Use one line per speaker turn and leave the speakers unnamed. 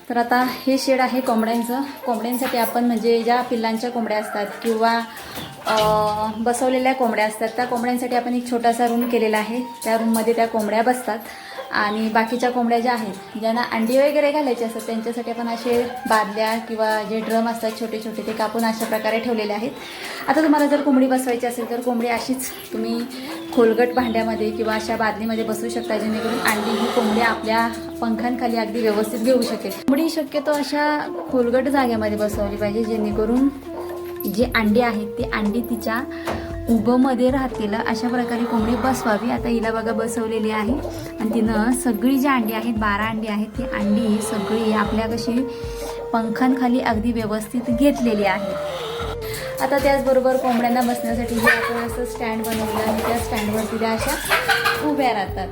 तर आता हे शेड आहे कोंबड्यांचं. कोंबड्यांसाठी आपण म्हणजे ज्या पिल्लांच्या कोंबड्या असतात किंवा बसवलेल्या कोंबड्या असतात त्या कोंबड्यांसाठी आपण एक छोटासा रूम केलेला आहे. त्या रूममध्ये त्या कोंबड्या बसतात आणि बाकीच्या कोंबड्या ज्या आहेत ज्यांना अंडी वगैरे घालायचे असतात त्यांच्यासाठी आपण असे बादल्या किंवा जे ड्रम असतात छोटे छोटे ते कापून अशा प्रकारे ठेवलेले आहेत. आता तुम्हाला जर कोंबडी बसवायची असेल तर कोंबडी अशीच तुम्ही खोलगट भांड्यामध्ये किंवा अशा बादलीमध्ये बसवू शकता, जेणेकरून अंडी ही कोंबडी आपल्या पंखांखाली अगदी व्यवस्थित घेऊ शकेल. कोंबडी शक्यतो अशा खोलगट जागेमध्ये बसवली पाहिजे, जेणेकरून जी अंडी आहेत ती अंडी तिच्या उभंमध्ये राहतील अशा प्रकारे कोंबडी बसवावी. आता हिला बघा बसवलेली आहे आणि तिनं सगळी जी अंडी आहेत 12 अंडी आहेत ती अंडी सगळी आपल्या कशी पंखांखाली अगदी व्यवस्थित घेतलेली आहे. आता त्याचबरोबर कोंबड्यांना बसण्यासाठी आपण असं स्टँड बनवलं आणि त्या स्टँडवरती त्या अशा उभ्या राहतात.